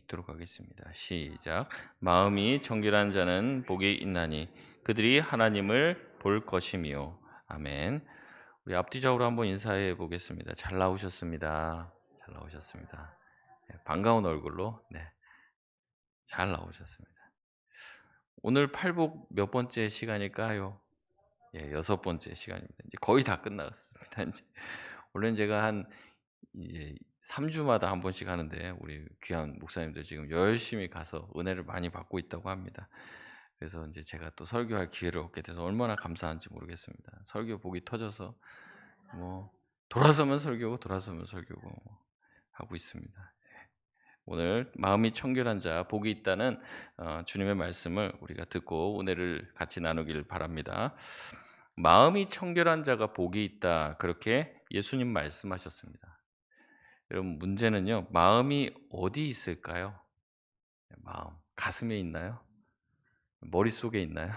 읽도록 하겠습니다. 시작. 마음이 청결한 자는 복이 있나니 그들이 하나님을 볼 것이며. 아멘. 우리 앞뒤적으로 한번 인사해 보겠습니다. 잘 나오셨습니다. 잘 나오셨습니다. 네, 반가운 얼굴로 잘 나오셨습니다. 오늘 팔복 몇 번째 시간일까요? 예, 6번째 시간입니다. 이제 거의 다 끝났습니다. 이제 원래는 제가 한 이제 3주마다 한 번씩 하는데 우리 귀한 목사님들 지금 열심히 가서 은혜를 많이 받고 있다고 합니다. 그래서 이제 제가 또 설교할 기회를 얻게 돼서 얼마나 감사한지 모르겠습니다. 설교 복이 터져서 뭐 돌아서면 설교고 돌아서면 설교고 하고 있습니다. 오늘 마음이 청결한 자 복이 있다는 주님의 말씀을 우리가 듣고 은혜를 같이 나누길 바랍니다. 마음이 청결한 자가 복이 있다, 그렇게 예수님 말씀하셨습니다. 여러분, 문제는요, 마음이 어디 있을까요? 마음, 가슴에 있나요? 머릿속에 있나요?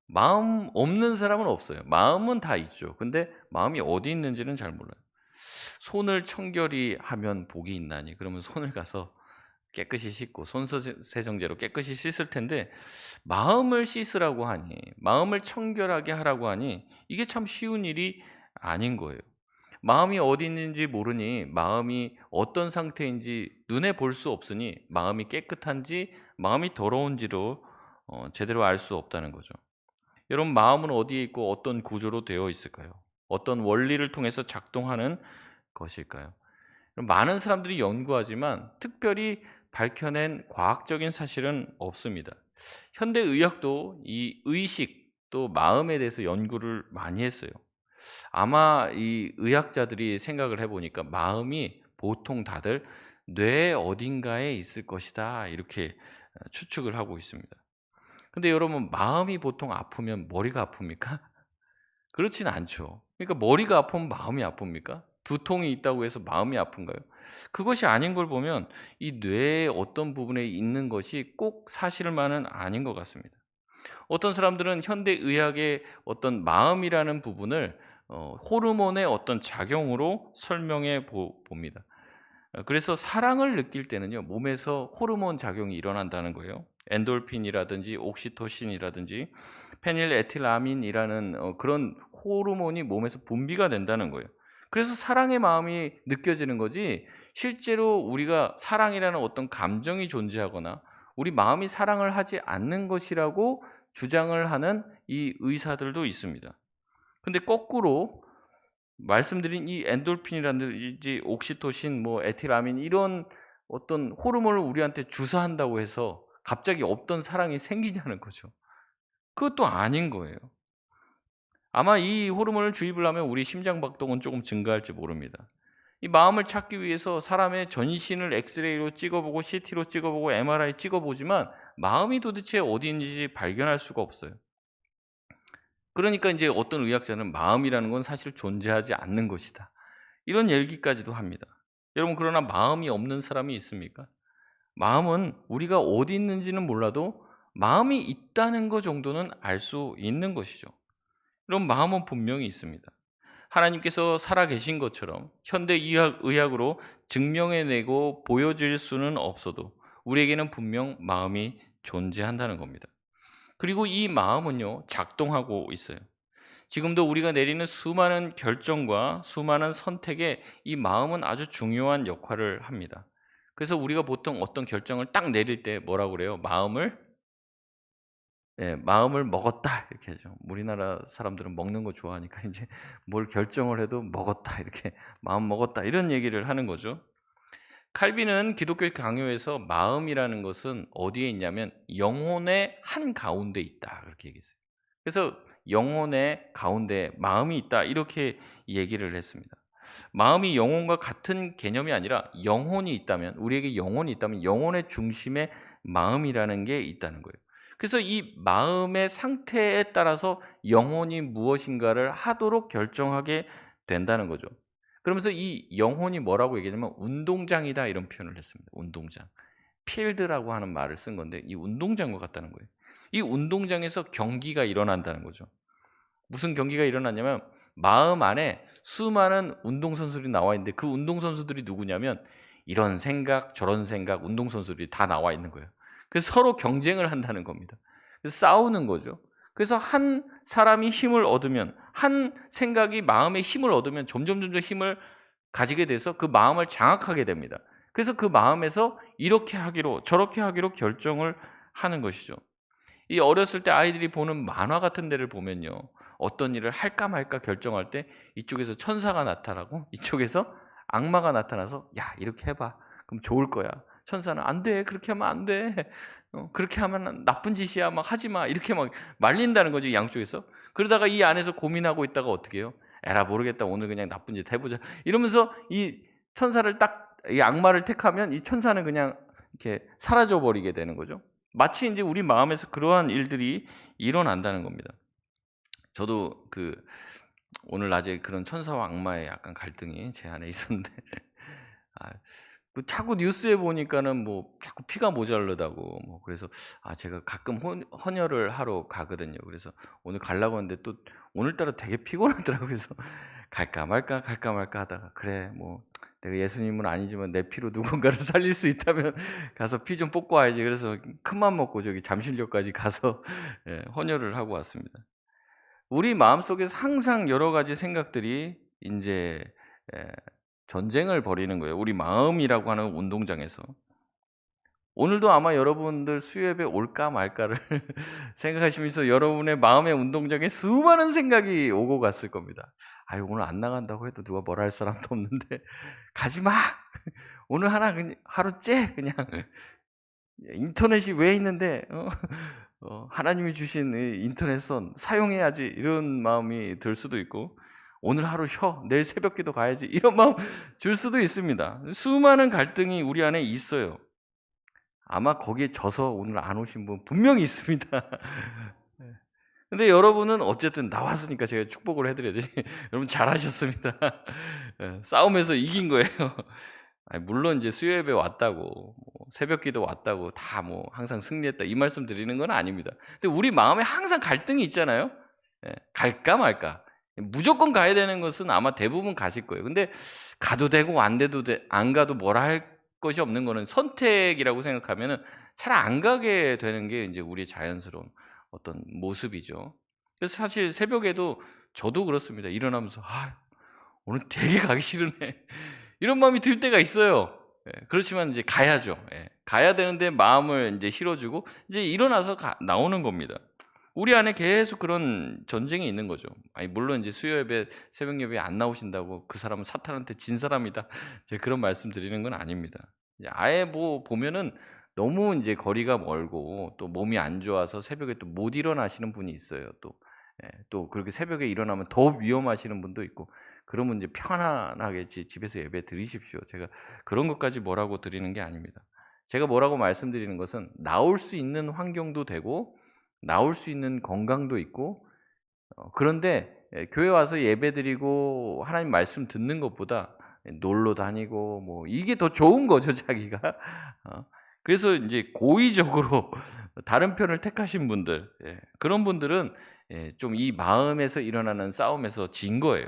마음 없는 사람은 없어요. 마음은 다 있죠. 근데 마음이 어디 있는지는 잘 몰라요. 손을 청결히 하면 복이 있나니, 그러면 손을 가서 깨끗이 씻고 손세정제로 깨끗이 씻을 텐데, 마음을 씻으라고 하니, 마음을 청결하게 하라고 하니 이게 참 쉬운 일이 아닌 거예요. 마음이 어디 있는지 모르니, 마음이 어떤 상태인지 눈에 볼 수 없으니, 마음이 깨끗한지 마음이 더러운지로 제대로 알 수 없다는 거죠. 여러분, 마음은 어디에 있고 어떤 구조로 되어 있을까요? 어떤 원리를 통해서 작동하는 것일까요? 많은 사람들이 연구하지만 특별히 밝혀낸 과학적인 사실은 없습니다. 현대 의학도 이 의식 또 마음에 대해서 연구를 많이 했어요. 아마 이 의학자들이 생각을 해보니까 마음이 보통 다들 뇌 어딘가에 있을 것이다, 이렇게 추측을 하고 있습니다. 근데 여러분, 마음이 보통 아프면 머리가 아픕니까? 그렇지는 않죠. 그러니까 머리가 아프면 마음이 아픕니까? 두통이 있다고 해서 마음이 아픈가요? 그것이 아닌 걸 보면 이 뇌의 어떤 부분에 있는 것이 꼭 사실만은 아닌 것 같습니다. 어떤 사람들은 현대 의학의 어떤 마음이라는 부분을 호르몬의 어떤 작용으로 설명해 봅니다. 그래서 사랑을 느낄 때는요, 몸에서 호르몬 작용이 일어난다는 거예요. 엔돌핀이라든지 옥시토신이라든지 페닐에틸아민이라는 그런 호르몬이 몸에서 분비가 된다는 거예요. 그래서 사랑의 마음이 느껴지는 거지, 실제로 우리가 사랑이라는 어떤 감정이 존재하거나 우리 마음이 사랑을 하지 않는 것이라고 주장을 하는 이 의사들도 있습니다. 근데 거꾸로 말씀드린 이 엔돌핀이라든지 옥시토신, 뭐 에틸아민, 이런 어떤 호르몬을 우리한테 주사한다고 해서 갑자기 없던 사랑이 생기냐는 거죠. 그것도 아닌 거예요. 아마 이 호르몬을 주입을 하면 우리 심장 박동은 조금 증가할지 모릅니다. 이 마음을 찾기 위해서 사람의 전신을 엑스레이로 찍어보고 CT로 찍어보고 MRI 찍어보지만 마음이 도대체 어디 있는지 발견할 수가 없어요. 그러니까 이제 어떤 의학자는 마음이라는 건 사실 존재하지 않는 것이다, 이런 얘기까지도 합니다. 여러분, 그러나 마음이 없는 사람이 있습니까? 마음은 우리가 어디 있는지는 몰라도 마음이 있다는 것 정도는 알 수 있는 것이죠. 그럼 마음은 분명히 있습니다. 하나님께서 살아계신 것처럼 현대 의학으로 증명해내고 보여질 수는 없어도 우리에게는 분명 마음이 존재한다는 겁니다. 그리고 이 마음은요, 작동하고 있어요. 지금도 우리가 내리는 수많은 결정과 수많은 선택에 이 마음은 아주 중요한 역할을 합니다. 그래서 우리가 보통 어떤 결정을 딱 내릴 때 뭐라고 그래요? 마음을 먹었다, 이렇게 하죠. 우리나라 사람들은 먹는 거 좋아하니까 이제 뭘 결정을 해도 먹었다, 이렇게 마음 먹었다, 이런 얘기를 하는 거죠. 칼빈은 기독교 강요에서 마음이라는 것은 어디에 있냐면 영혼의 한 가운데 있다, 그렇게 얘기했어요. 그래서 영혼의 가운데 마음이 있다, 이렇게 얘기를 했습니다. 마음이 영혼과 같은 개념이 아니라 영혼이 있다면, 우리에게 영혼이 있다면 영혼의 중심에 마음이라는 게 있다는 거예요. 그래서 이 마음의 상태에 따라서 영혼이 무엇인가를 하도록 결정하게 된다는 거죠. 그러면서 이 영혼이 뭐라고 얘기하냐면 운동장이다, 이런 표현을 했습니다. 운동장. 필드라고 하는 말을 쓴 건데 이 운동장과 같다는 거예요. 이 운동장에서 경기가 일어난다는 거죠. 무슨 경기가 일어나냐면 마음 안에 수많은 운동선수들이 나와 있는데 그 운동선수들이 누구냐면 이런 생각, 저런 생각, 운동선수들이 다 나와 있는 거예요. 그래서 서로 경쟁을 한다는 겁니다. 그래서 싸우는 거죠. 그래서 한 사람이 힘을 얻으면, 한 생각이 마음의 힘을 얻으면 점점 힘을 가지게 돼서 그 마음을 장악하게 됩니다. 그래서 그 마음에서 이렇게 하기로 저렇게 하기로 결정을 하는 것이죠. 이 어렸을 때 아이들이 보는 만화 같은 데를 보면요. 어떤 일을 할까 말까 결정할 때 이쪽에서 천사가 나타나고 이쪽에서 악마가 나타나서 야, 이렇게 해봐. 그럼 좋을 거야. 천사는 안 돼. 그렇게 하면 안 돼. 그렇게 하면 나쁜 짓이야. 막 하지 마. 이렇게 막 말린다는 거죠. 양쪽에서. 그러다가 이 안에서 고민하고 있다가 어떻게 해요? 에라 모르겠다. 오늘 그냥 나쁜 짓 해보자. 이러면서 이 천사를 딱 이 악마를 택하면 이 천사는 그냥 이렇게 사라져 버리게 되는 거죠. 마치 인제 우리 마음에서 그러한 일들이 일어난다는 겁니다. 저도 오늘 낮에 그런 천사와 악마의 약간 갈등이 제 안에 있었는데 아 자꾸 뉴스에 보니까는 뭐 자꾸 피가 모자르다고 뭐 그래서 제가 가끔 헌혈을 하러 가거든요. 그래서 오늘 가려고 했는데 또 오늘따라 되게 피곤하더라고요. 그래서 갈까 말까, 갈까 말까 하다가 '그래 뭐 내가 예수님은 아니지만 내 피로 누군가를 살릴 수 있다면 가서 피 좀 뽑고 와야지.' 그래서 큰맘 먹고 저기 잠실역까지 가서 예 헌혈을 하고 왔습니다. 우리 마음속에서 항상 여러 가지 생각들이 인제 예 전쟁을 벌이는 거예요, 우리 마음이라고 하는 운동장에서. 오늘도 아마 여러분들 수요예배 올까 말까를 생각하시면서 여러분의 마음의 운동장에 수많은 생각이 오고 갔을 겁니다. '아유 오늘 안 나간다고 해도 누가 뭐라 할 사람도 없는데 가지 마. 오늘 하루째 그냥 인터넷이 왜 있는데 하나님이 주신 이 인터넷선 사용해야지.' 이런 마음이 들 수도 있고 '오늘 하루 쉬어. 내일 새벽기도 가야지.' 이런 마음 들 수도 있습니다. 수많은 갈등이 우리 안에 있어요. 아마 거기에 져서 오늘 안 오신 분 분명히 있습니다. 네. 근데 여러분은 어쨌든 나왔으니까 제가 축복을 해 드려야지. 여러분 잘하셨습니다. 예 싸움에서 이긴 거예요. 아니 물론 이제 수요예배 왔다고 뭐 새벽기도 왔다고 다 뭐 항상 승리했다 이 말씀 드리는 건 아닙니다. 근데 우리 마음에 항상 갈등이 있잖아요. 예. 갈까 말까. 무조건 가야 되는 것은 아마 대부분 가실 거예요. 근데 가도 되고 안 가도 뭐라 할 것이 없는 거는 선택이라고 생각하면은 잘 안 가게 되는 게 인제 우리의 자연스러운 어떤 모습이죠. 그래서 사실 새벽에도 저도 그렇습니다. 일어나면서 '아 오늘 되게 가기 싫으네.' 이런 마음이 들 때가 있어요. 예. 그렇지만 이제 가야죠. 예. 가야 되는데 마음을 인제 실어 주고 이제 일어나서 나오는 겁니다. 우리 안에 계속 그런 전쟁이 있는 거죠. 아니 물론 이제 수요예배, 새벽 예배에 안 나오신다고 '그 사람은 사탄한테 진 사람이다.' 제가 그런 말씀 드리는 건 아닙니다. 이제 아예 뭐 보면은 너무 인제 거리가 멀고 또 몸이 안 좋아서 새벽에 또 못 일어나시는 분이 있어요 또. 예. 또 그렇게 새벽에 일어나면 더 위험하시는 분도 있고 그러면 인제 편안하게 집에서 예배 드리십시오. 제가 그런 것까지 뭐라고 드리는 게 아닙니다. 제가 뭐라고 말씀드리는 것은 나올 수 있는 환경도 되고 나올 수 있는 건강도 있고 그런데 교회 와서 예배드리고 하나님 말씀 듣는 것보다 놀러 다니고 뭐 이게 더 좋은 거죠 자기가. 어 그래서 인제 고의적으로 다른 편을 택하신 분들 그런 분들은 좀 이 마음에서 일어나는 싸움에서 진 거예요.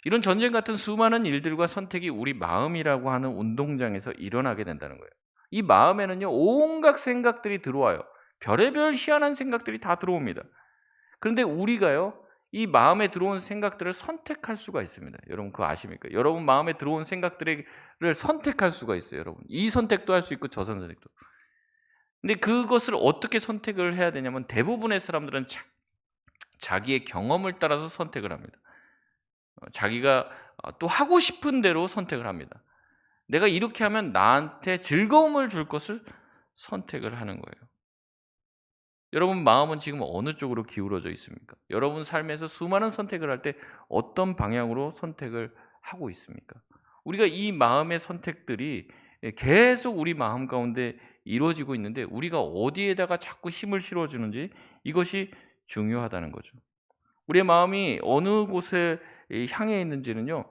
이런 전쟁 같은 수많은 일들과 선택이 우리 마음이라고 하는 운동장에서 일어나게 된다는 거예요. 이 마음에는요 온갖 생각들이 들어와요. 별의별 희한한 생각들이 다 들어옵니다. 그런데 우리가요 이 마음에 들어온 생각들을 선택할 수가 있습니다. 여러분 그거 아십니까? 여러분 마음에 들어온 생각들을 선택할 수가 있어요, 여러분. 이 선택도 할 수 있고 저 선택도. 근데 그것을 어떻게 선택을 해야 되냐면 대부분의 사람들은 자기의 경험을 따라서 선택을 합니다. 자기가 또 하고 싶은 대로 선택을 합니다. 내가 이렇게 하면 나한테 즐거움을 줄 것을 선택을 하는 거예요. 여러분 마음은 지금 어느 쪽으로 기울어져 있습니까? 여러분 삶에서 수많은 선택을 할 때 어떤 방향으로 선택을 하고 있습니까? 우리가 이 마음의 선택들이 계속 우리 마음 가운데 이루어지고 있는데 우리가 어디에다가 자꾸 힘을 실어 주는지 이것이 중요하다는 거죠. 우리의 마음이 어느 곳에 향해 있는지는요.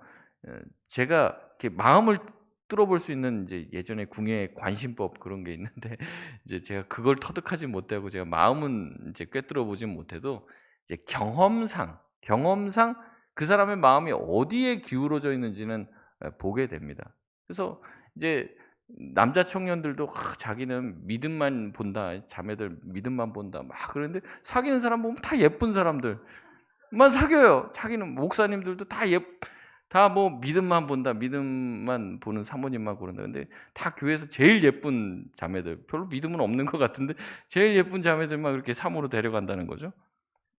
제가 이렇게 마음을 뚫어볼 수 있는 이제 예전에 궁예 관심법 그런 게 있는데 이제 제가 그걸 터득하지 못하고 제가 마음은 이제 꿰뚫어 보진 못해도 이제 경험상 그 사람의 마음이 어디에 기울어져 있는지는 보게 됩니다. 그래서 이제 남자 청년들도 자기는 믿음만 본다. 자매들 믿음만 본다. 막 그러는데 사귀는 사람 보면 다 예쁜 사람들만 사귀어요. 자기는 목사님들도 다 뭐 믿음만 본다. 믿음만 보는 사모님만 고른다. 근데 다 교회에서 제일 예쁜 자매들, 별로 믿음은 없는 것 같은데 제일 예쁜 자매들만 그렇게 사모로 데려간다는 거죠.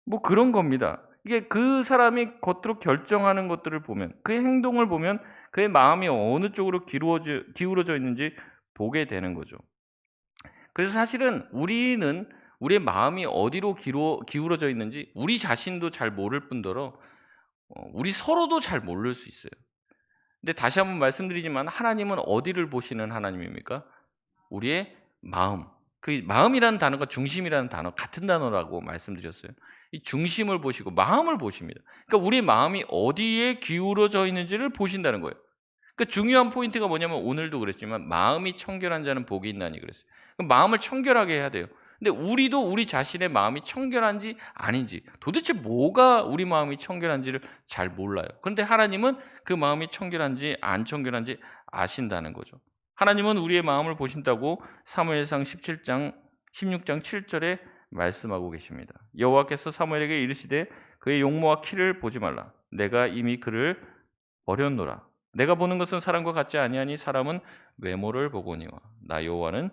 뭐 그런 겁니다. 이게 그 사람이 겉으로 결정하는 것들을 보면, 그의 행동을 보면 그의 마음이 어느 쪽으로 기울어져 있는지 보게 되는 거죠. 그래서 사실은 우리는 우리의 마음이 어디로 기울어져 있는지 우리 자신도 잘 모를 뿐더러 우리 서로도 잘 모를 수 있어요. 근데 다시 한번 말씀드리지만 하나님은 어디를 보시는 하나님입니까? 우리의 마음. 그 마음이라는 단어가 중심이라는 단어 같은 단어라고 말씀드렸어요. 이 중심을 보시고 마음을 보십니다. 그러니까 우리 마음이 어디에 기울어져 있는지를 보신다는 거예요. 그 중요한 포인트가 뭐냐면 오늘도 그랬지만 마음이 청결한 자는 복이 있나니 그랬어요. 그럼 마음을 청결하게 해야 돼요. 근데 우리도 우리 자신의 마음이 청결한지 아닌지 도대체 뭐가 우리 마음이 청결한지를 잘 몰라요. 그런데 하나님은 그 마음이 청결한지 안 청결한지 아신다는 거죠. 하나님은 우리의 마음을 보신다고 사무엘상 17장 16장 7절에 말씀하고 계십니다. 여호와께서 사무엘에게 이르시되 그의 용모와 키를 보지 말라. 내가 이미 그를 버렸노라. 내가 보는 것은 사람과 같지 아니하니 사람은 외모를 보거니와 나 여호와는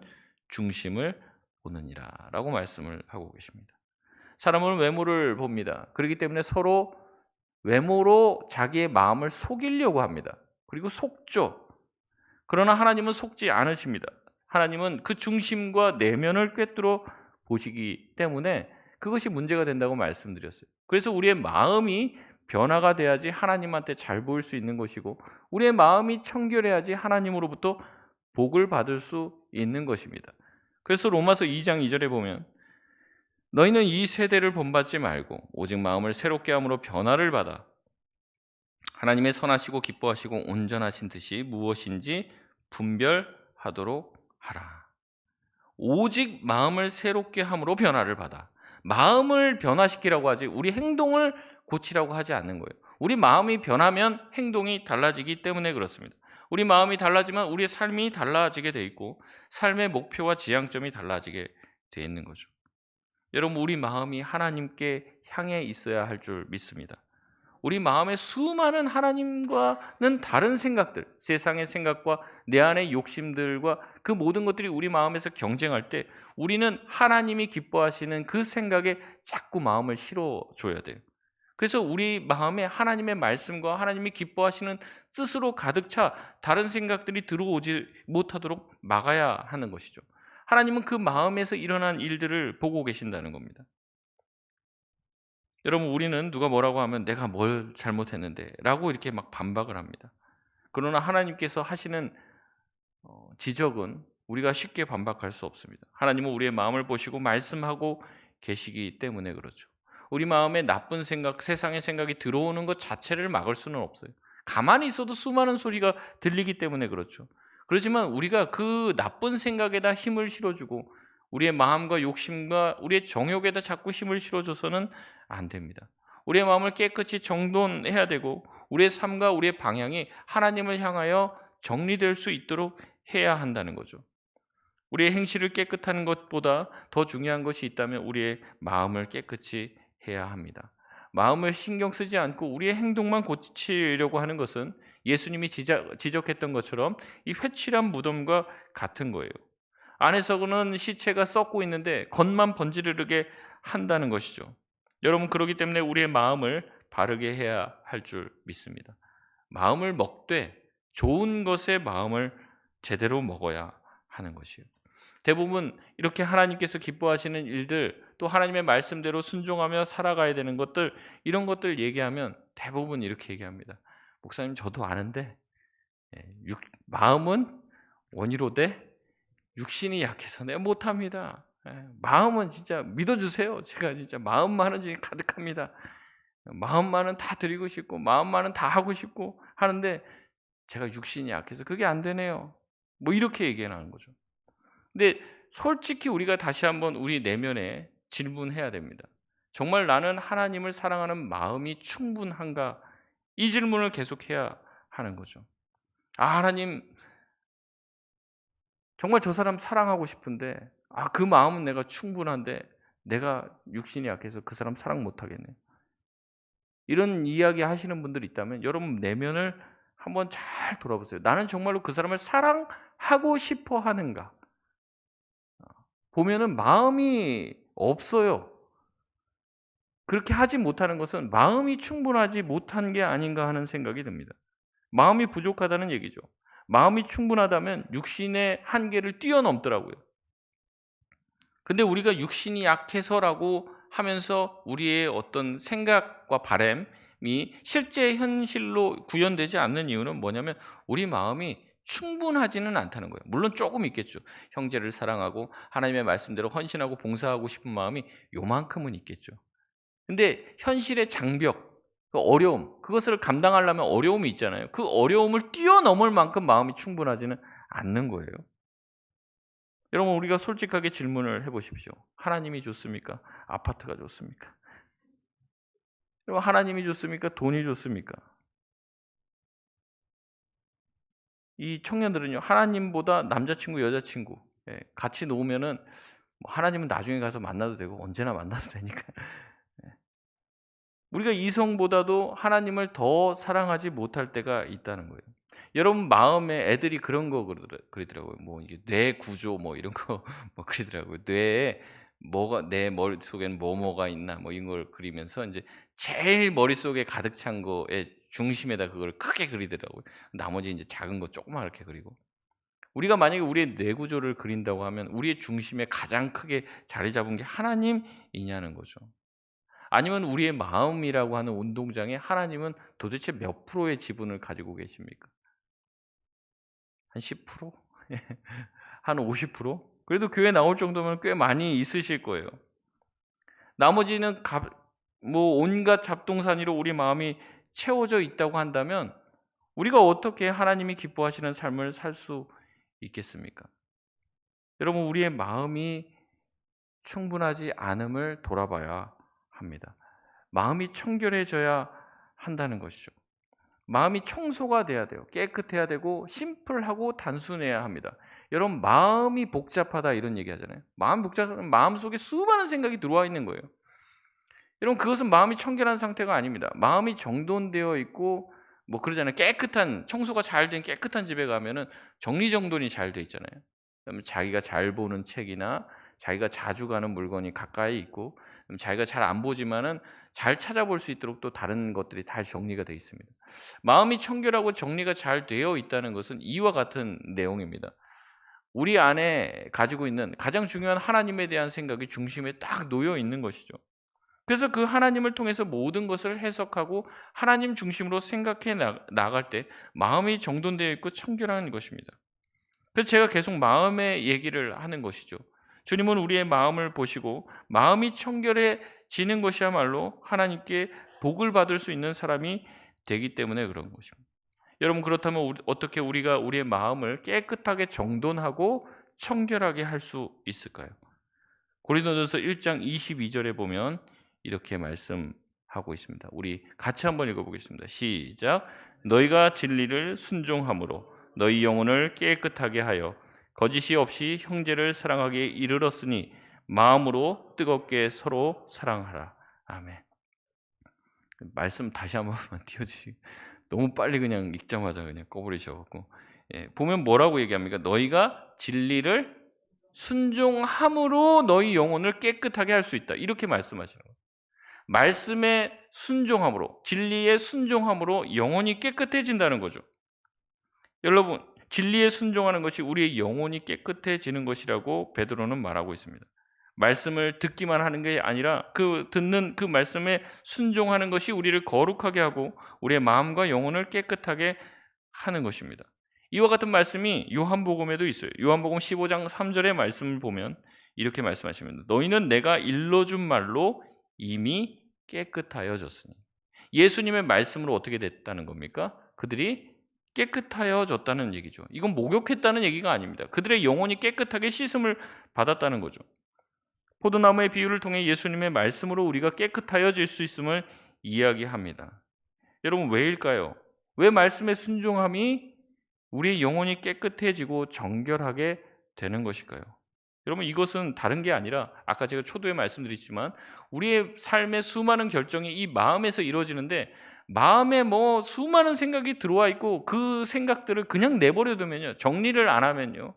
중심을 보느니라 라고 말씀을 하고 계십니다. 사람은 외모를 봅니다. 그렇기 때문에 서로 외모로 자기의 마음을 속이려고 합니다. 그리고 속죠. 그러나 하나님은 속지 않으십니다. 하나님은 그 중심과 내면을 꿰뚫어 보시기 때문에 그것이 문제가 된다고 말씀드렸어요. 그래서 우리의 마음이 변화가 돼야지 하나님한테 잘 보일 수 있는 것이고 우리의 마음이 청결해야지 하나님으로부터 복을 받을 수 있는 것입니다. 그래서 로마서 2장 2절에 보면 너희는 이 세대를 본받지 말고 오직 마음을 새롭게 함으로 변화를 받아 하나님의 선하시고 기뻐하시고 온전하신 뜻이 무엇인지 분별하도록 하라. 오직 마음을 새롭게 함으로 변화를 받아. 마음을 변화시키라고 하지 우리 행동을 고치라고 하지 않는 거예요. 우리 마음이 변하면 행동이 달라지기 때문에 그렇습니다. 우리 마음이 달라지면 우리의 삶이 달라지게 돼 있고 삶의 목표와 지향점이 달라지게 돼 있는 거죠. 여러분 우리 마음이 하나님께 향해 있어야 할 줄 믿습니다. 우리 마음에 수많은 하나님과는 다른 생각들, 세상의 생각과 내 안의 욕심들과 그 모든 것들이 우리 마음에서 경쟁할 때 우리는 하나님이 기뻐하시는 그 생각에 자꾸 마음을 실어줘야 돼요. 그래서 우리 마음에 하나님의 말씀과 하나님이 기뻐하시는 뜻으로 가득 차 다른 생각들이 들어오지 못하도록 막아야 하는 것이죠. 하나님은 그 마음에서 일어난 일들을 보고 계신다는 겁니다. 여러분 우리는 누가 뭐라고 하면 내가 뭘 잘못했는데 라고 이렇게 막 반박을 합니다. 그러나 하나님께서 하시는 지적은 우리가 쉽게 반박할 수 없습니다. 하나님은 우리의 마음을 보시고 말씀하고 계시기 때문에 그렇죠. 우리 마음에 나쁜 생각, 세상의 생각이 들어오는 것 자체를 막을 수는 없어요. 가만히 있어도 수많은 소리가 들리기 때문에 그렇죠. 그렇지만 우리가 그 나쁜 생각에다 힘을 실어주고 우리의 마음과 욕심과 우리의 정욕에다 자꾸 힘을 실어줘서는 안 됩니다. 우리의 마음을 깨끗이 정돈해야 되고 우리의 삶과 우리의 방향이 하나님을 향하여 정리될 수 있도록 해야 한다는 거죠. 우리의 행실을 깨끗한 것보다 더 중요한 것이 있다면 우리의 마음을 깨끗이 해야 합니다. 마음을 신경 쓰지 않고 우리의 행동만 고치려고 하는 것은 예수님이 지적했던 것처럼 이 회칠한 무덤과 같은 거예요. 안에서는 시체가 썩고 있는데 겉만 번지르르게 한다는 것이죠. 여러분 그렇기 때문에 우리의 마음을 바르게 해야 할 줄 믿습니다. 마음을 먹되 좋은 것에 마음을 제대로 먹어야 하는 것이에요. 대부분 이렇게 하나님께서 기뻐하시는 일들 또 하나님의 말씀대로 순종하며 살아가야 되는 것들 이런 것들 얘기하면 대부분 이렇게 얘기합니다. 목사님 저도 아는데 마음은 원이로되 육신이 약해서 내가 못합니다. 마음은 진짜 믿어주세요. 제가 진짜 마음만은 지금 가득합니다. 마음만은 다 드리고 싶고 마음만은 다 하고 싶고 하는데 제가 육신이 약해서 그게 안 되네요. 뭐 이렇게 얘기하는 거죠. 근데 솔직히 우리가 다시 한번 우리 내면에 질문해야 됩니다. 정말 나는 하나님을 사랑하는 마음이 충분한가? 이 질문을 계속해야 하는 거죠. 하나님 정말 저 사람 사랑하고 싶은데 그 마음은 내가 충분한데 내가 육신이 약해서 그 사람 사랑 못 하겠네. 이런 이야기 하시는 분들이 있다면 여러분 내면을 한번 잘 돌아보세요. 나는 정말로 그 사람을 사랑하고 싶어 하는가? 보면은 마음이 없어요. 그렇게 하지 못하는 것은 마음이 충분하지 못한 게 아닌가 하는 생각이 듭니다. 마음이 부족하다는 얘기죠. 마음이 충분하다면 육신의 한계를 뛰어넘더라고요. 근데 우리가 육신이 약해서라고 하면서 우리의 어떤 생각과 바람이 실제 현실로 구현되지 않는 이유는 뭐냐면 우리 마음이 충분하지는 않다는 거예요. 물론 조금 있겠죠. 형제를 사랑하고 하나님의 말씀대로 헌신하고 봉사하고 싶은 마음이 요만큼은 있겠죠. 근데 현실의 장벽, 그 어려움, 그것을 감당하려면 어려움이 있잖아요. 그 어려움을 뛰어넘을 만큼 마음이 충분하지는 않는 거예요. 여러분 우리가 솔직하게 질문을 해보십시오. 하나님이 좋습니까? 아파트가 좋습니까? 여러분 하나님이 좋습니까? 돈이 좋습니까? 이 청년들은요 하나님보다 남자친구 여자친구 같이 놓으면은 하나님은 나중에 가서 만나도 되고 언제나 만나도 되니까 우리가 이성보다도 하나님을 더 사랑하지 못할 때가 있다는 거예요. 여러분 마음에 애들이 그런 거 그러더라고요. 뭐 이게 뇌 구조 뭐 이런 거 뭐 그러더라고요. 뇌에 뭐가 내 머릿속에는 뭐가 있나 뭐 이런 걸 그리면서 이제 제일 머릿속에 가득 찬 거의 중심에다 그걸 크게 그리더라고요. 나머지 이제 작은 거 조그맣게 그리고. 우리가 만약에 우리의 뇌 구조를 그린다고 하면 우리의 중심에 가장 크게 자리 잡은 게 하나님이냐는 거죠. 아니면 우리의 마음이라고 하는 운동장에 하나님은 도대체 몇 프로의 지분을 가지고 계십니까? 한 10%? 한 50%? 그래도 교회 나올 정도면 꽤 많이 있으실 거예요. 나머지는 뭐 온갖 잡동사니로 우리 마음이 채워져 있다고 한다면 우리가 어떻게 하나님이 기뻐하시는 삶을 살 수 있겠습니까? 여러분 우리의 마음이 충분하지 않음을 돌아봐야 합니다. 마음이 청결해져야 한다는 것이죠. 마음이 청소가 돼야 돼요. 깨끗해야 되고 심플하고 단순해야 합니다. 여러분 마음이 복잡하다 이런 얘기 하잖아요. 마음 복잡하면 마음속에 수많은 생각이 들어와 있는 거예요. 여러분 그것은 마음이 청결한 상태가 아닙니다. 마음이 정돈되어 있고 뭐 그러잖아요. 깨끗한 청소가 잘 된 깨끗한 집에 가면은 정리정돈이 잘 돼 있잖아요. 그러면 자기가 잘 보는 책이나 자기가 자주 가는 물건이 가까이 있고 자기가 잘 안 보지만은 잘 찾아볼 수 있도록 또 다른 것들이 다 정리가 되어 있습니다. 마음이 청결하고 정리가 잘 되어 있다는 것은 이와 같은 내용입니다. 우리 안에 가지고 있는 가장 중요한 하나님에 대한 생각이 중심에 딱 놓여 있는 것이죠. 그래서 그 하나님을 통해서 모든 것을 해석하고 하나님 중심으로 생각해 나갈 때 마음이 정돈되어 있고 청결한 것입니다. 그래서 제가 계속 마음의 얘기를 하는 것이죠. 주님은 우리의 마음을 보시고 마음이 청결해지는 것이야말로 하나님께 복을 받을 수 있는 사람이 되기 때문에 그런 것입니다. 여러분 그렇다면 어떻게 우리가 우리의 마음을 깨끗하게 정돈하고 청결하게 할 수 있을까요? 고린도전서 1장 22절에 보면 이렇게 말씀하고 있습니다. 우리 같이 한번 읽어보겠습니다. 시작. 너희가 진리를 순종함으로 너희 영혼을 깨끗하게 하여 거짓이 없이 형제를 사랑하기에 이르렀으니 마음으로 뜨겁게 서로 사랑하라. 아멘. 말씀 다시 한번 띄워주시고 너무 빨리 그냥 읽자마자 그냥 꺼버리셔갖고 보면 뭐라고 얘기합니까? 너희가 진리를 순종함으로 너희 영혼을 깨끗하게 할 수 있다. 이렇게 말씀하시는 거예요. 말씀에 순종함으로 진리에 순종함으로 영혼이 깨끗해진다는 거죠. 여러분 진리에 순종하는 것이 우리의 영혼이 깨끗해지는 것이라고 베드로는 말하고 있습니다. 말씀을 듣기만 하는 게 아니라 그 듣는 그 말씀에 순종하는 것이 우리를 거룩하게 하고 우리의 마음과 영혼을 깨끗하게 하는 것입니다. 이와 같은 말씀이 요한복음에도 있어요. 요한복음 15장 3절의 말씀을 보면 이렇게 말씀하십니다. 너희는 내가 일러준 말로 이미 깨끗하여졌으니. 예수님의 말씀으로 어떻게 됐다는 겁니까? 그들이 깨끗하여졌다는 얘기죠. 이건 목욕했다는 얘기가 아닙니다. 그들의 영혼이 깨끗하게 씻음을 받았다는 거죠. 포도나무의 비유를 통해 예수님의 말씀으로 우리가 깨끗하여질 수 있음을 이야기합니다. 여러분 왜일까요? 왜 말씀의 순종함이 우리의 영혼이 깨끗해지고 정결하게 되는 것일까요? 여러분, 이것은 다른 게 아니라 아까 제가 초도에 말씀드렸지만 우리의 삶의 수많은 결정이 이 마음에서 이루어지는데, 마음에 뭐 수많은 생각이 들어와 있고 그 생각들을 그냥 내버려 두면요, 정리를 안 하면요,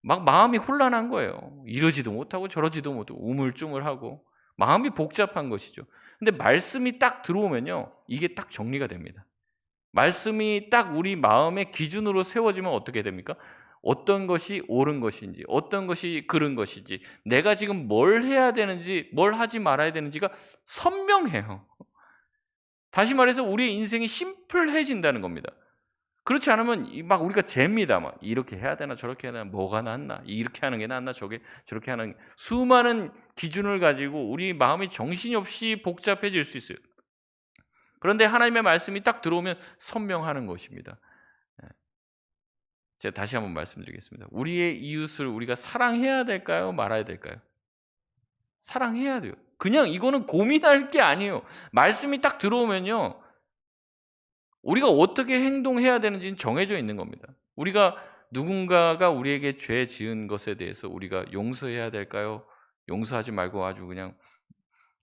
막 마음이 혼란한 거예요. 이러지도 못하고 저러지도 못하고 우물쭈물하고 마음이 복잡한 것이죠. 근데 말씀이 딱 들어오면요, 이게 딱 정리가 됩니다. 말씀이 딱 우리 마음의 기준으로 세워지면 어떻게 됩니까? 어떤 것이 옳은 것인지, 어떤 것이 그른 것인지, 내가 지금 뭘 해야 되는지, 뭘 하지 말아야 되는지가 선명해요. 다시 말해서 우리의 인생이 심플해진다는 겁니다. 그렇지 않으면 막 우리가 잽니다. 막 이렇게 해야 되나 저렇게 해야 되나, 뭐가 낫나, 이렇게 하는 게 낫나, 저렇게 하는, 수많은 기준을 가지고 우리 마음이 정신이 없이 복잡해질 수 있어요. 그런데 하나님의 말씀이 딱 들어오면 선명하는 것입니다. 제가 다시 한번 말씀드리겠습니다. 우리의 이웃을 우리가 사랑해야 될까요? 말아야 될까요? 사랑해야 돼요. 그냥 이거는 고민할 게 아니에요. 말씀이 딱 들어오면요, 우리가 어떻게 행동해야 되는지는 정해져 있는 겁니다. 우리가 누군가가 우리에게 죄 지은 것에 대해서 우리가 용서해야 될까요? 용서하지 말고 아주 그냥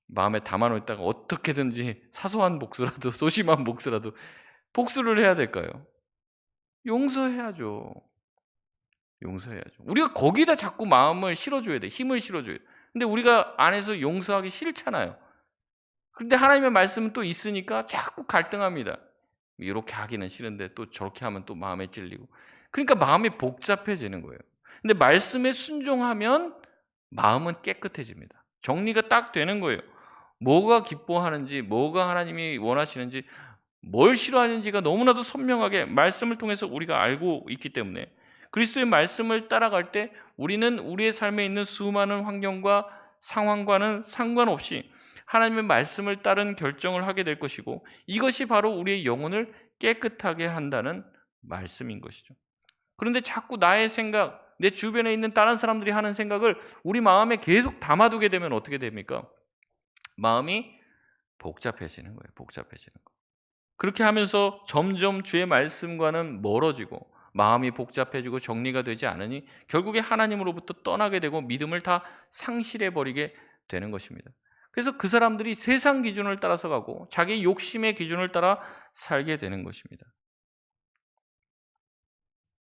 마음에 담아놓다가 어떻게든지 사소한 복수라도 소심한 복수라도 복수를 해야 될까요? 용서해야죠. 용서해야죠. 우리가 거기다 자꾸 마음을 실어줘야 돼. 힘을 실어줘야 돼. 근데 우리가 안에서 용서하기 싫잖아요. 그런데 하나님의 말씀은 또 있으니까 자꾸 갈등합니다. 이렇게 하기는 싫은데 또 저렇게 하면 또 마음에 찔리고. 그러니까 마음이 복잡해지는 거예요. 근데 말씀에 순종하면 마음은 깨끗해집니다. 정리가 딱 되는 거예요. 뭐가 기뻐하는지, 뭐가 하나님이 원하시는지, 뭘 싫어하는지가 너무나도 선명하게 말씀을 통해서 우리가 알고 있기 때문에, 그리스도의 말씀을 따라갈 때 우리는 우리의 삶에 있는 수많은 환경과 상황과는 상관없이 하나님의 말씀을 따른 결정을 하게 될 것이고, 이것이 바로 우리의 영혼을 깨끗하게 한다는 말씀인 것이죠. 그런데 자꾸 나의 생각, 내 주변에 있는 다른 사람들이 하는 생각을 우리 마음에 계속 담아두게 되면 어떻게 됩니까? 마음이 복잡해지는 거예요. 복잡해지는 거. 그렇게 하면서 점점 주의 말씀과는 멀어지고 마음이 복잡해지고 정리가 되지 않으니 결국에 하나님으로부터 떠나게 되고 믿음을 다 상실해 버리게 되는 것입니다. 그래서 그 사람들이 세상 기준을 따라서 가고 자기 욕심의 기준을 따라 살게 되는 것입니다.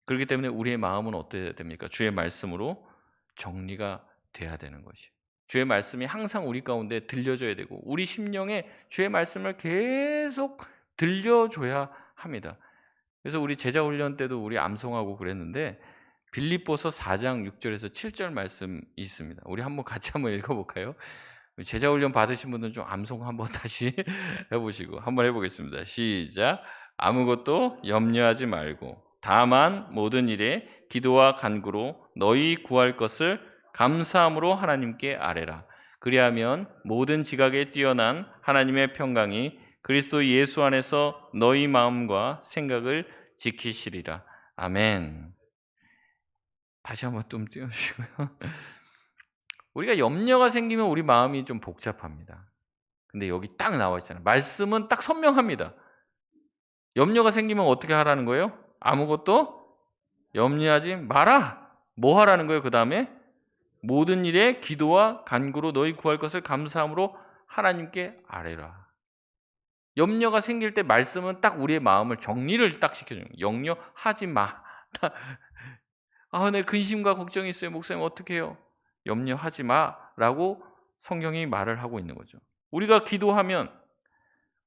그렇기 때문에 우리의 마음은 어때야 됩니까? 주의 말씀으로 정리가 돼야 되는 것이에요. 주의 말씀이 항상 우리 가운데 들려줘야 되고 우리 심령에 주의 말씀을 계속 들려줘야 합니다. 그래서 우리 제자훈련 때도 우리 암송하고 그랬는데 빌립보서 4장 6절에서 7절 말씀이 있습니다. 우리 한번 같이 한번 읽어볼까요? 제자훈련 받으신 분들은 좀 암송 한번 다시 해보시고 한번 해보겠습니다. 시작. 아무것도 염려하지 말고 다만 모든 일에 기도와 간구로 너희 구할 것을 감사함으로 하나님께 아뢰라. 그리하면 모든 지각에 뛰어난 하나님의 평강이 그리스도 예수 안에서 너희 마음과 생각을 지키시리라. 아멘. 다시 한번 좀 띄워주시고요. 우리가 염려가 생기면 우리 마음이 좀 복잡합니다. 근데 여기 딱 나와 있잖아요. 말씀은 딱 선명합니다. 염려가 생기면 어떻게 하라는 거예요? 아무것도 염려하지 마라. 뭐 하라는 거예요? 그 다음에 모든 일에 기도와 간구로 너희 구할 것을 감사함으로 하나님께 아뢰라. 염려가 생길 때 말씀은 딱 우리의 마음을 정리를 딱 시켜줘요. 염려하지 마. 내 근심과 걱정이 있어요. 목사님 어떻게 해요? 염려하지 마라고 성경이 말을 하고 있는 거죠. 우리가 기도하면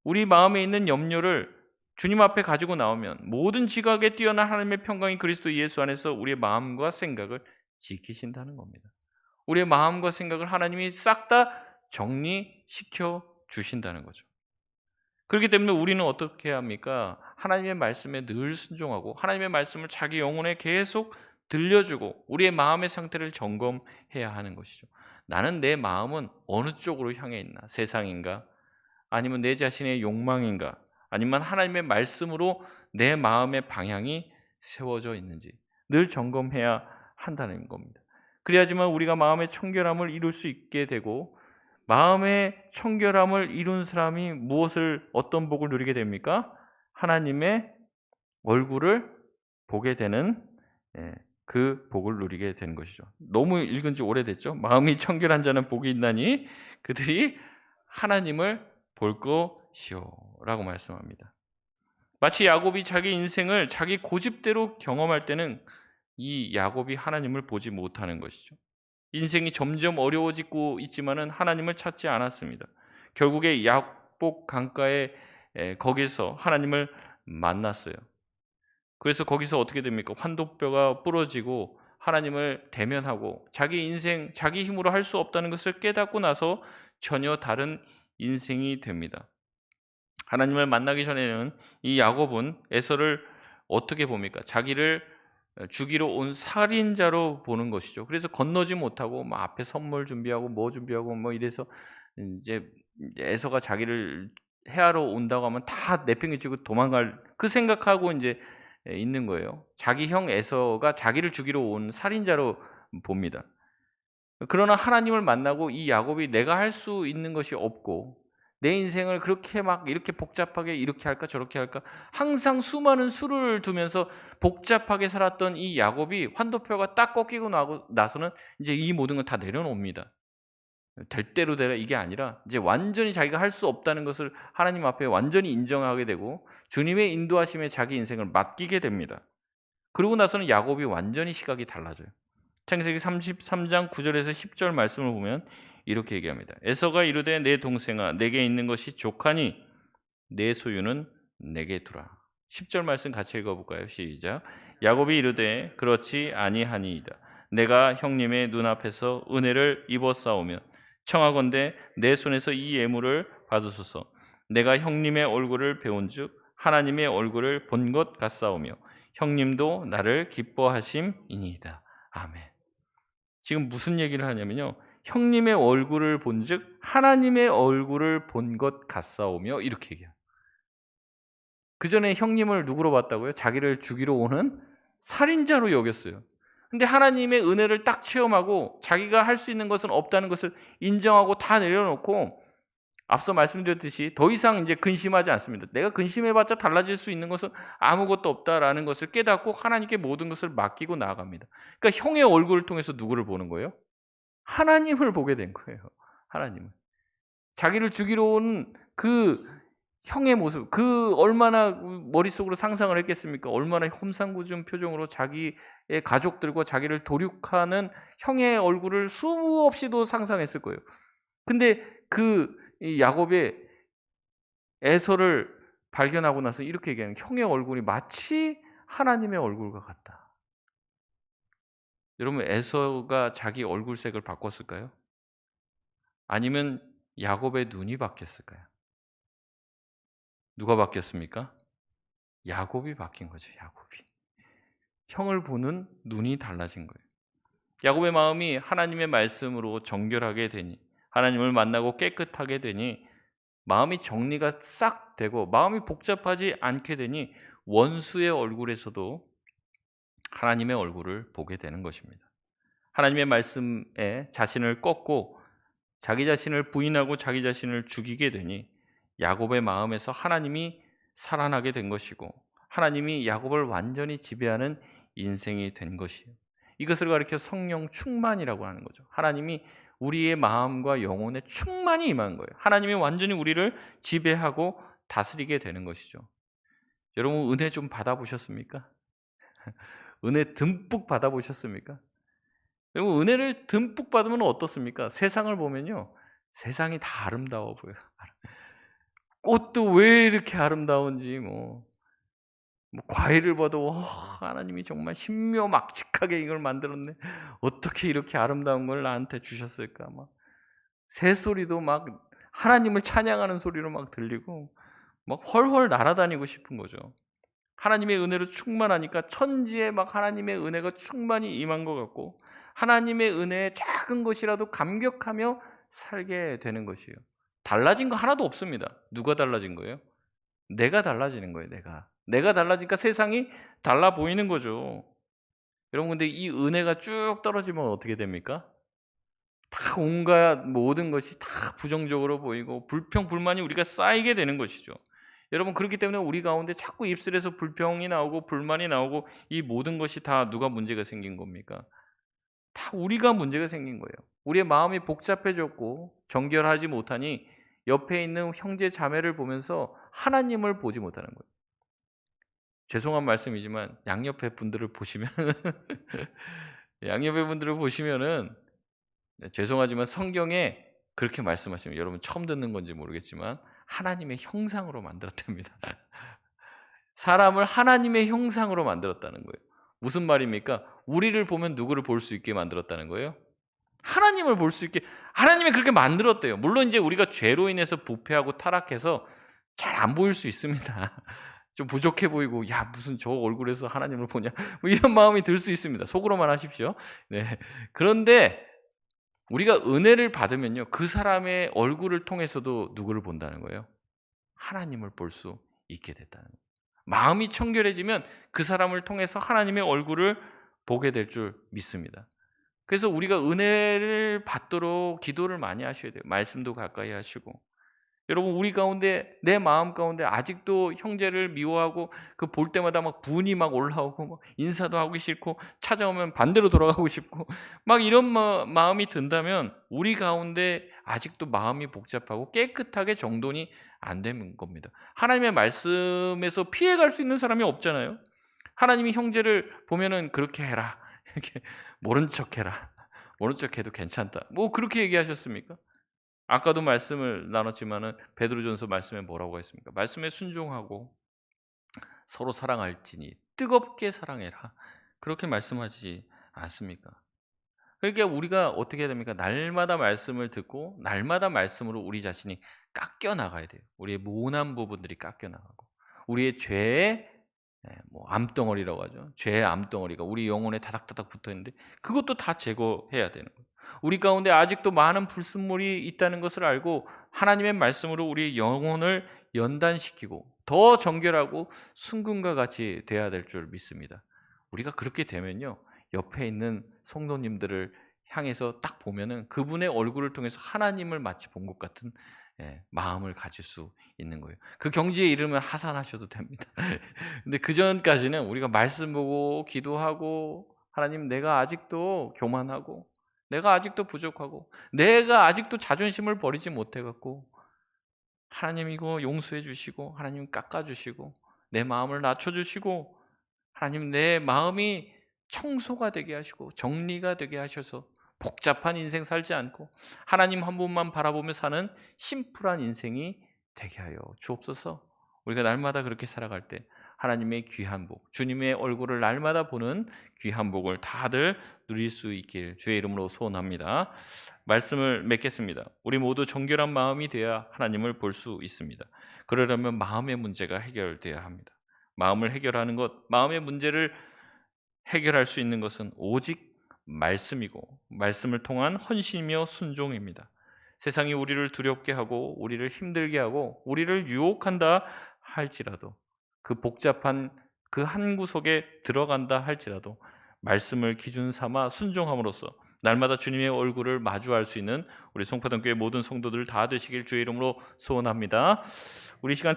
우리 마음에 있는 염려를 주님 앞에 가지고 나오면 모든 지각에 뛰어난 하나님의 평강이 그리스도 예수 안에서 우리의 마음과 생각을 지키신다는 겁니다. 우리의 마음과 생각을 하나님이 싹 다 정리시켜 주신다는 거죠. 그렇기 때문에 우리는 어떻게 해야 합니까? 하나님의 말씀에 늘 순종하고 하나님의 말씀을 자기 영혼에 계속 들려주고 우리의 마음의 상태를 점검해야 하는 것이죠. 나는 내 마음은 어느 쪽으로 향해 있나? 세상인가? 아니면 내 자신의 욕망인가? 아니면 하나님의 말씀으로 내 마음의 방향이 세워져 있는지 늘 점검해야 한다는 겁니다. 그래야지만 우리가 마음의 청결함을 이룰 수 있게 되고, 마음의 청결함을 이룬 사람이 어떤 복을 누리게 됩니까? 하나님의 얼굴을 보게 되는 그 복을 누리게 되는 것이죠. 너무 읽은 지 오래됐죠. 마음이 청결한 자는 복이 있나니 그들이 하나님을 볼 것이요라고 말씀합니다. 마치 야곱이 자기 인생을 자기 고집대로 경험할 때는 이 야곱이 하나님을 보지 못하는 것이죠. 인생이 점점 어려워지고 있지만은 하나님을 찾지 않았습니다. 결국에 야복 강가에 거기서 하나님을 만났어요. 그래서 거기서 어떻게 됩니까? 환도뼈가 부러지고 하나님을 대면하고 자기 인생, 자기 힘으로 할 수 없다는 것을 깨닫고 나서 전혀 다른 인생이 됩니다. 하나님을 만나기 전에는 이 야곱은 에서를 어떻게 봅니까? 자기를 죽이러 온 살인자로 보는 것이죠. 그래서 건너지 못하고 막 앞에 선물 준비하고 뭐 준비하고 뭐 이래서 이제 에서가 자기를 해하러 온다고 하면 다 내팽개치고 도망갈 그 생각하고 이제 있는 거예요. 자기 형 에서가 자기를 죽이러 온 살인자로 봅니다. 그러나 하나님을 만나고 이 야곱이 내가 할 수 있는 것이 없고 내 인생을 그렇게 막 이렇게 복잡하게 이렇게 할까 저렇게 할까 항상 수많은 수를 두면서 복잡하게 살았던 이 야곱이 환도표가 딱 꺾이고 나서는 이제 이 모든 걸 다 내려놓습니다. 될 대로 되라 이게 아니라 이제 완전히 자기가 할 수 없다는 것을 하나님 앞에 완전히 인정하게 되고 주님의 인도하심에 자기 인생을 맡기게 됩니다. 그러고 나서는 야곱이 완전히 시각이 달라져요. 창세기 33장 9절에서 10절 말씀을 보면 이렇게 얘기합니다. 에서가 이르되 내 동생아 내게 있는 것이 족하니 내 소유는 내게 두라. 10절 말씀 같이 읽어볼까요? 시작. 야곱이 이르되 그렇지 아니하니이다. 내가 형님의 눈앞에서 은혜를 입었사오며 청하건대 내 손에서 이 예물을 받으소서. 내가 형님의 얼굴을 배운즉 하나님의 얼굴을 본 것 같사오며 형님도 나를 기뻐하심이니이다. 아멘. 지금 무슨 얘기를 하냐면요. 형님의 얼굴을 본즉 하나님의 얼굴을 본 것 같사오며 이렇게 얘기해요. 그 전에 형님을 누구로 봤다고요? 자기를 죽이러 오는 살인자로 여겼어요. 근데 하나님의 은혜를 딱 체험하고 자기가 할 수 있는 것은 없다는 것을 인정하고 다 내려놓고 앞서 말씀드렸듯이 더 이상 이제 근심하지 않습니다. 내가 근심해봤자 달라질 수 있는 것은 아무것도 없다라는 것을 깨닫고 하나님께 모든 것을 맡기고 나아갑니다. 그러니까 형의 얼굴을 통해서 누구를 보는 거예요? 하나님을 보게 된 거예요. 하나님을. 자기를 죽이러 온 그 형의 모습, 그 얼마나 머릿속으로 상상을 했겠습니까? 얼마나 험상궂은 표정으로 자기의 가족들과 자기를 도륙하는 형의 얼굴을 수없이도 상상했을 거예요. 근데 그 야곱의 에서를 발견하고 나서 이렇게 얘기하는 형의 얼굴이 마치 하나님의 얼굴과 같다. 여러분 에서가 자기 얼굴색을 바꿨을까요? 아니면 야곱의 눈이 바뀌었을까요? 누가 바뀌었습니까? 야곱이 바뀐 거죠. 야곱이. 형을 보는 눈이 달라진 거예요. 야곱의 마음이 하나님의 말씀으로 정결하게 되니 하나님을 만나고 깨끗하게 되니 마음이 정리가 싹 되고 마음이 복잡하지 않게 되니 원수의 얼굴에서도 하나님의 얼굴을 보게 되는 것입니다. 하나님의 말씀에 자신을 꺾고 자기 자신을 부인하고 자기 자신을 죽이게 되니 야곱의 마음에서 하나님이 살아나게 된 것이고 하나님이 야곱을 완전히 지배하는 인생이 된 것이에요. 이것을 가리켜 성령 충만이라고 하는 거죠. 하나님이 우리의 마음과 영혼에 충만히 임한 거예요. 하나님이 완전히 우리를 지배하고 다스리게 되는 것이죠. 여러분 은혜 좀 받아보셨습니까? 은혜 듬뿍 받아보셨습니까? 여러분 은혜를 듬뿍 받으면 어떻습니까? 세상을 보면요. 세상이 다 아름다워 보여요. 꽃도 왜 이렇게 아름다운지 뭐 과일을 봐도 하나님이 정말 신묘막측하게 이걸 만들었네. 어떻게 이렇게 아름다운 걸 나한테 주셨을까? 막 새소리도 막 하나님을 찬양하는 소리로 막 들리고 막 훨훨 날아다니고 싶은 거죠. 하나님의 은혜로 충만하니까 천지에 막 하나님의 은혜가 충만히 임한 것 같고 하나님의 은혜에 작은 것이라도 감격하며 살게 되는 것이에요. 달라진 거 하나도 없습니다. 누가 달라진 거예요? 내가 달라지는 거예요. 내가 달라지니까 세상이 달라 보이는 거죠. 여러분 근데 이 은혜가 쭉 떨어지면 어떻게 됩니까? 다 온갖 모든 것이 다 부정적으로 보이고 불평 불만이 우리가 쌓이게 되는 것이죠. 여러분 그렇기 때문에 우리 가운데 자꾸 입술에서 불평이 나오고 불만이 나오고 이 모든 것이 다 누가 문제가 생긴 겁니까? 다 우리가 문제가 생긴 거예요. 우리의 마음이 복잡해졌고 정결하지 못하니 옆에 있는 형제 자매를 보면서 하나님을 보지 못하는 거예요. 죄송한 말씀이지만 양옆에 분들을 보시면 양옆에 분들을 보시면은 죄송하지만 성경에 그렇게 말씀하시면 여러분 처음 듣는 건지 모르겠지만 하나님의 형상으로 만들었답니다. 사람을 하나님의 형상으로 만들었다는 거예요. 무슨 말입니까? 우리를 보면 누구를 볼 수 있게 만들었다는 거예요? 하나님을 볼 수 있게 하나님이 그렇게 만들었대요. 물론 이제 우리가 죄로 인해서 부패하고 타락해서 잘 안 보일 수 있습니다. 좀 부족해 보이고 야 무슨 저 얼굴에서 하나님을 보냐 뭐 이런 마음이 들 수 있습니다. 속으로만 하십시오. 네. 그런데 우리가 은혜를 받으면요. 그 사람의 얼굴을 통해서도 누구를 본다는 거예요? 하나님을 볼 수 있게 됐다는 거예요. 마음이 청결해지면 그 사람을 통해서 하나님의 얼굴을 보게 될 줄 믿습니다. 그래서 우리가 은혜를 받도록 기도를 많이 하셔야 돼요. 말씀도 가까이 하시고. 여러분 우리 가운데 내 마음 가운데 아직도 형제를 미워하고 그 볼 때마다 막 분이 막 올라오고 막 인사도 하기 싫고 찾아오면 반대로 돌아가고 싶고 막 이런 마음이 든다면 우리 가운데 아직도 마음이 복잡하고 깨끗하게 정돈이 안 되는 겁니다. 하나님의 말씀에서 피해갈 수 있는 사람이 없잖아요. 하나님이 형제를 보면은 그렇게 해라. 이렇게 모른 척해라. 모른 척해도 괜찮다. 뭐 그렇게 얘기하셨습니까? 아까도 말씀을 나눴지만은 베드로전서 말씀에 뭐라고 했습니까? 말씀에 순종하고 서로 사랑할지니 뜨겁게 사랑해라. 그렇게 말씀하지 않습니까? 그러니까 우리가 어떻게 해야 됩니까? 날마다 말씀을 듣고 날마다 말씀으로 우리 자신이 깎여 나가야 돼요. 우리의 모난 부분들이 깎여 나가고 우리의 죄의 뭐 암덩어리라고 하죠. 죄의 암덩어리가 우리 영혼에 다닥다닥 붙어 있는데 그것도 다 제거해야 되는 거예요. 우리 가운데 아직도 많은 불순물이 있다는 것을 알고 하나님의 말씀으로 우리 영혼을 연단시키고 더 정결하고 순금과 같이 돼야 될 줄 믿습니다. 우리가 그렇게 되면요. 옆에 있는 성도님들을 향해서 딱 보면은 그분의 얼굴을 통해서 하나님을 마치 본 것 같은 마음을 가질 수 있는 거예요. 그 경지에 이르면 하산하셔도 됩니다. 근데 그 전까지는 우리가 말씀 보고 기도하고 하나님 내가 아직도 교만하고 내가 아직도 부족하고 내가 아직도 자존심을 버리지 못해 갖고 하나님 이거 용서해 주시고 하나님 깎아 주시고 내 마음을 낮춰 주시고 하나님 내 마음이 청소가 되게 하시고 정리가 되게 하셔서 복잡한 인생 살지 않고 하나님 한 분만 바라보며 사는 심플한 인생이 되게 하여 주옵소서. 우리가 날마다 그렇게 살아갈 때 하나님의 귀한 복, 주님의 얼굴을 날마다 보는 귀한 복을 다들 누릴 수 있길 주의 이름으로 소원합니다. 말씀을 맺겠습니다. 우리 모두 정결한 마음이 되어야 하나님을 볼 수 있습니다. 그러려면 마음의 문제가 해결돼야 합니다. 마음을 해결하는 것, 마음의 문제를 해결할 수 있는 것은 오직 말씀이고 말씀을 통한 헌신이며 순종입니다. 세상이 우리를 두렵게 하고 우리를 힘들게 하고 우리를 유혹한다 할지라도 그 복잡한 그 한 구석에 들어간다 할지라도 말씀을 기준 삼아 순종함으로써 날마다 주님의 얼굴을 마주할 수 있는 우리 송파동교회 모든 성도들 다 되시길 주의 이름으로 소원합니다. 우리 시간